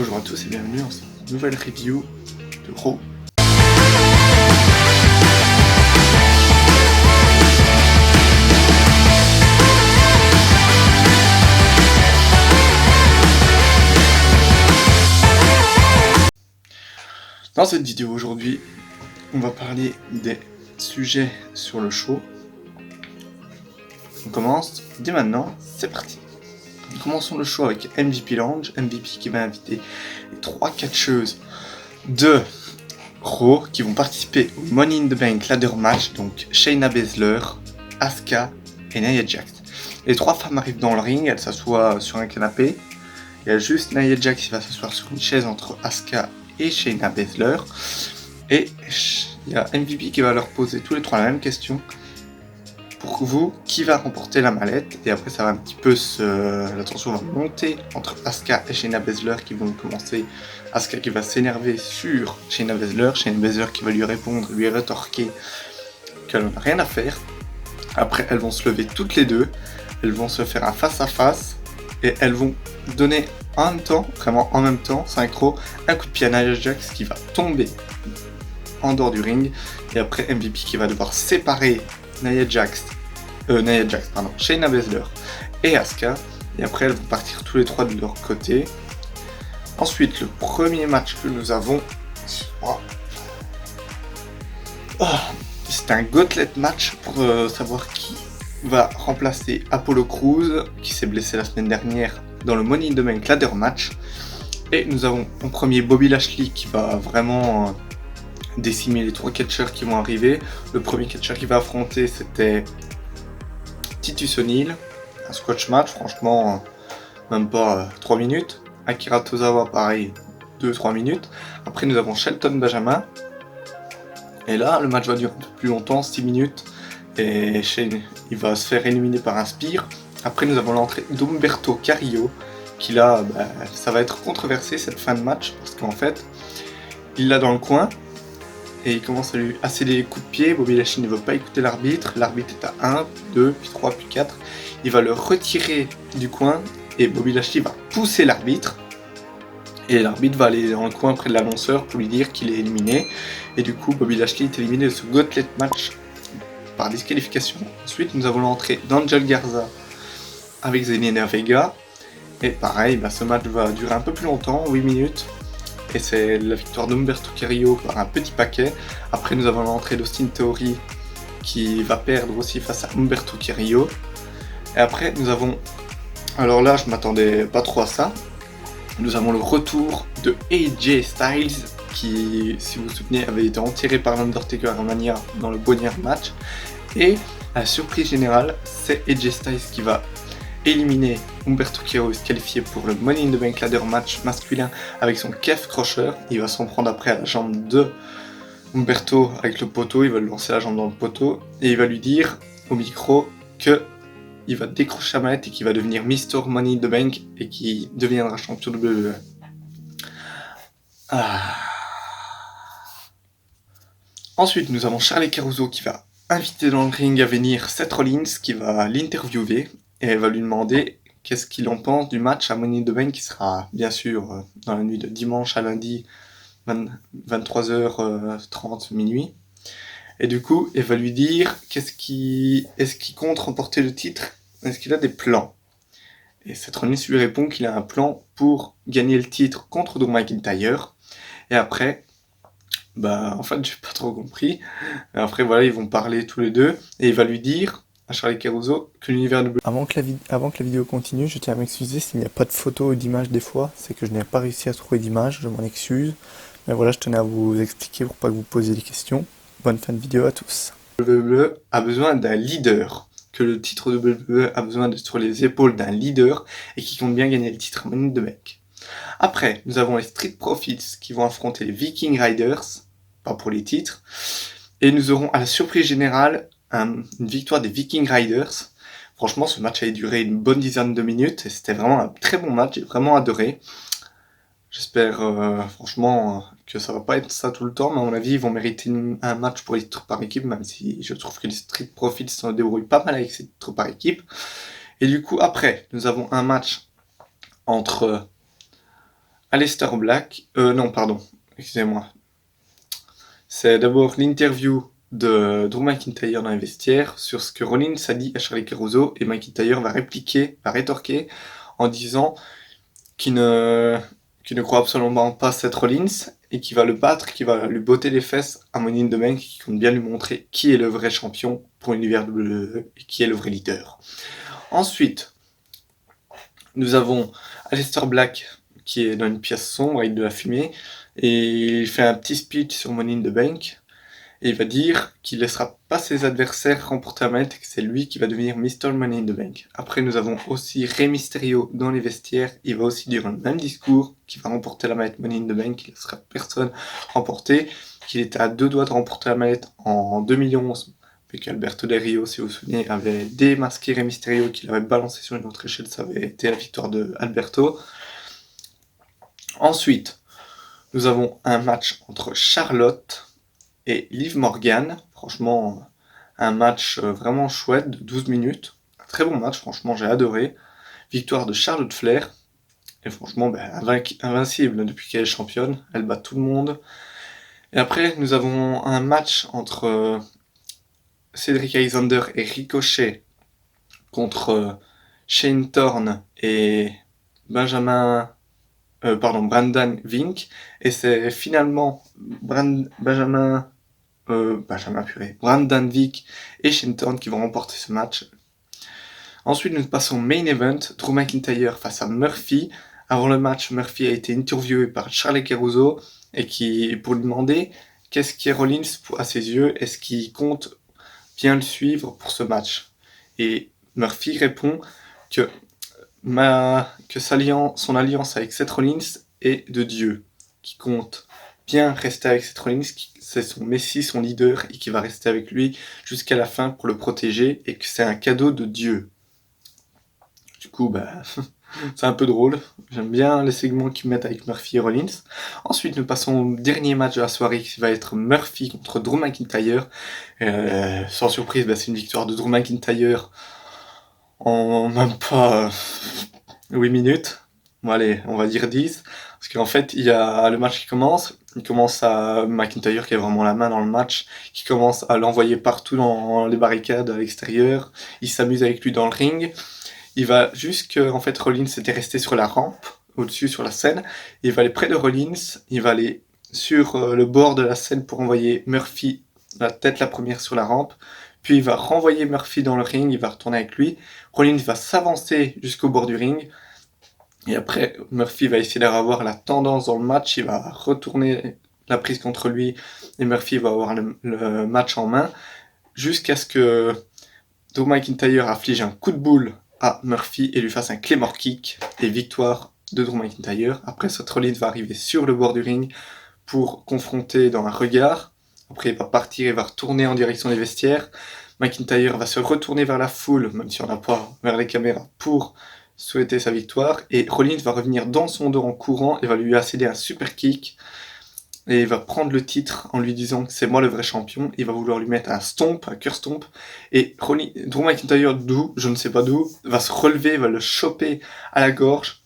Bonjour à tous et bienvenue dans cette nouvelle review de Raw. Dans cette vidéo aujourd'hui, on va parler des sujets sur le show. On commence dès maintenant, c'est parti. Commençons le show avec MVP Lounge, MVP qui va inviter les 3 catcheuses de Raw qui vont participer au Money in the Bank ladder match, donc Shayna Baszler, Asuka et Nia Jax. Les 3 femmes arrivent dans le ring, elles s'assoient sur un canapé. Il y a juste Nia Jax qui va s'asseoir sur une chaise entre Asuka et Shayna Baszler. Et il y a MVP qui va leur poser tous les 3 la même question. Pour vous, qui va remporter la mallette? Et après ça va un petit peu la tension va monter entre Asuka et Shayna Baszler qui vont commencer. Asuka qui va s'énerver sur Shayna Baszler qui va lui répondre, lui rétorquer qu'elle n'a rien à faire. Après elles vont se lever toutes les deux, elles vont se faire un face à face et elles vont donner en même temps, vraiment en même temps, synchro, un coup de pied à Nia Jax qui va tomber en dehors du ring. Et après MVP qui va devoir séparer Shayna Baszler et Asuka, et après elles vont partir tous les 3 de leur côté. Ensuite, le premier match que nous avons, c'est un gauntlet match pour savoir qui va remplacer Apollo Crews qui s'est blessé la semaine dernière dans le Money in the Bank ladder match. Et nous avons en premier Bobby Lashley qui va vraiment décimer les 3 catcheurs qui vont arriver. Le premier catcheur qui va affronter c'était Titus O'Neil, un squash match, franchement même pas 3 minutes. Akira Tozawa pareil, 2-3 minutes. Après nous avons Shelton Benjamin, et là le match va durer un peu plus longtemps, 6 minutes, et Shane il va se faire éliminer par un spear. Après nous avons l'entrée d'Umberto Carrillo, qui là ça va être controversé cette fin de match, parce qu'en fait il l'a dans le coin, et il commence à lui céder les coups de pied. Bobby Lashley ne veut pas écouter l'arbitre. L'arbitre est à 1, 2, puis 3, puis 4. Il va le retirer du coin et Bobby Lashley va pousser l'arbitre. Et l'arbitre va aller dans le coin près de l'annonceur pour lui dire qu'il est éliminé. Et du coup, Bobby Lashley est éliminé de ce gauntlet match par disqualification. Ensuite, nous avons l'entrée d'Angel Garza avec Zelina Vega. Et pareil, ce match va durer un peu plus longtemps, 8 minutes. Et c'est la victoire d'Umberto Carrillo par un petit paquet. Après nous avons l'entrée d'Austin Theory qui va perdre aussi face à Umberto Carrillo. Et après nous avons, alors là je m'attendais pas trop à ça, nous avons le retour de AJ Styles qui, si vous vous souvenez, avait été enterré par l'Undertaker à Mania dans le Bonnier match. Et à la surprise générale, c'est AJ Styles qui va éliminer Umberto Carrillo, se qualifier pour le Money in the Bank ladder match masculin avec son Calf Crusher. Il va s'en prendre après à la jambe de Umberto avec le poteau, il va lui lancer la jambe dans le poteau et il va lui dire au micro que il va décrocher la mallette et qu'il va devenir Mr. Money in the Bank et qu'il deviendra champion de WWE. Ensuite nous avons Charlie Caruso qui va inviter dans le ring à venir Seth Rollins qui va l'interviewer. Et elle va lui demander qu'est-ce qu'il en pense du match à Money in the Bank qui sera bien sûr dans la nuit de dimanche à lundi 23h30 minuit. Et du coup, elle va lui dire est-ce qu'il compte remporter le titre, est-ce qu'il a des plans. Et Seth Rollins lui répond qu'il a un plan pour gagner le titre contre Drew McIntyre. Et après, en fait j'ai pas trop compris. Après voilà, ils vont parler tous les deux et il va lui dire à Charlie Caruso que l'univers de... Avant que la vidéo continue, je tiens à m'excuser s'il n'y a pas de photos ou d'images des fois, c'est que je n'ai pas réussi à trouver d'images, je m'en excuse. Mais voilà, je tenais à vous expliquer pour pas que vous posiez des questions. Bonne fin de vidéo à tous. WWE a besoin d'un leader, que le titre de WWE a besoin d'être sur les épaules d'un leader et qui compte bien gagner le titre Money in the Bank. Après, nous avons les Street Profits qui vont affronter les Viking Riders, pas pour les titres, et nous aurons à la surprise générale une victoire des Viking Riders. Franchement, ce match a duré une bonne dizaine de minutes et c'était vraiment un très bon match, j'ai vraiment adoré. J'espère franchement que ça va pas être ça tout le temps, mais à mon avis ils vont mériter un match pour les titres par équipe, même si je trouve que les Street Profits se débrouillent pas mal avec ces titres par équipe. Et du coup après, nous avons un match entre Aleister Black, non pardon, excusez-moi. C'est d'abord l'interview de Drew McIntyre dans les vestiaires sur ce que Rollins a dit à Charlie Caruso, et McIntyre va rétorquer en disant qu'il ne croit absolument pas Seth Rollins et qu'il va le battre, qu'il va lui botter les fesses à Money in the Bank, qui compte bien lui montrer qui est le vrai champion pour l'univers WWE et qui est le vrai leader. Ensuite, nous avons Aleister Black qui est dans une pièce sombre avec de la fumée et il fait un petit speech sur Money in the Bank. Et il va dire qu'il ne laissera pas ses adversaires remporter la manette et que c'est lui qui va devenir Mr. Money in the Bank. Après, nous avons aussi Rey Mysterio dans les vestiaires. Il va aussi dire le même discours qu'il va remporter la manette Money in the Bank, qu'il ne laissera personne remporter, qu'il était à 2 doigts de remporter la manette en 2011, puis qu'Alberto Del Rio, si vous vous souvenez, avait démasqué Rey Mysterio, qu'il avait balancé sur une autre échelle. Ça avait été la victoire de Alberto. Ensuite, nous avons un match entre Charlotte et Liv Morgan. Franchement, un match vraiment chouette de 12 minutes. Un très bon match, franchement, j'ai adoré. Victoire de Charlotte Flair. Et franchement, invincible depuis qu'elle est championne. Elle bat tout le monde. Et après, nous avons un match entre Cedric Alexander et Ricochet contre Shane Thorne et Brandon Vink. Et c'est finalement Brandon Vink et Shane Thorne qui vont remporter ce match. Ensuite, nous passons au main event, Drew McIntyre face à Murphy. Avant le match, Murphy a été interviewé par Charlie Caruso et pour lui demander qu'est-ce qu'est Rollins à ses yeux, est-ce qu'il compte bien le suivre pour ce match. Et Murphy répond que son alliance avec Seth Rollins est de Dieu, qui compte bien rester avec Seth Rollins, c'est son messie, son leader, et qui va rester avec lui jusqu'à la fin pour le protéger, et que c'est un cadeau de Dieu. Du coup, c'est un peu drôle. J'aime bien les segments qu'ils mettent avec Murphy et Rollins. Ensuite, nous passons au dernier match de la soirée qui va être Murphy contre Drew McIntyre. Sans surprise, c'est une victoire de Drew McIntyre en même pas 8 minutes. Bon, allez, on va dire 10. Parce qu'en fait, il y a le match qui commence. Il commence à McIntyre qui a vraiment la main dans le match, qui commence à l'envoyer partout dans les barricades à l'extérieur. Il s'amuse avec lui dans le ring. Il va en fait, Rollins était resté sur la rampe, au-dessus sur la scène. Il va aller près de Rollins. Il va aller sur le bord de la scène pour envoyer Murphy la tête la première sur la rampe. Puis il va renvoyer Murphy dans le ring. Il va retourner avec lui. Rollins va s'avancer jusqu'au bord du ring. Et après, Murphy va essayer d'avoir la tendance dans le match. Il va retourner la prise contre lui. Et Murphy va avoir le match en main. Jusqu'à ce que Drew McIntyre afflige un coup de boule à Murphy et lui fasse un Claymore kick. Et victoire de Drew McIntyre. Après, Seth Rollins va arriver sur le bord du ring pour confronter dans un regard. Après, il va partir et va retourner en direction des vestiaires. McIntyre va se retourner vers la foule, même si on n'a pas vers les caméras, pour souhaiter sa victoire. Et Rollins va revenir dans son dos en courant et va lui accéder un super kick. Et il va prendre le titre en lui disant que c'est moi le vrai champion. Il va vouloir lui mettre un stomp, un curse stomp. Et Drew McIntyre, je ne sais pas d'où, va se relever, va le choper à la gorge.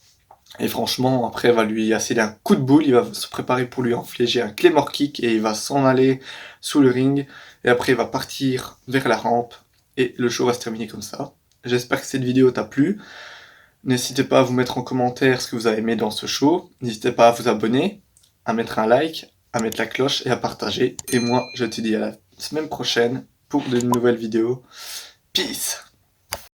Et franchement, après, va lui accéder un coup de boule. Il va se préparer pour lui infliger un Claymore kick et il va s'en aller sous le ring. Et après, il va partir vers la rampe. Et le show va se terminer comme ça. J'espère que cette vidéo t'a plu. N'hésitez pas à vous mettre en commentaire ce que vous avez aimé dans ce show. N'hésitez pas à vous abonner, à mettre un like, à mettre la cloche et à partager. Et moi, je te dis à la semaine prochaine pour de nouvelles vidéos. Peace!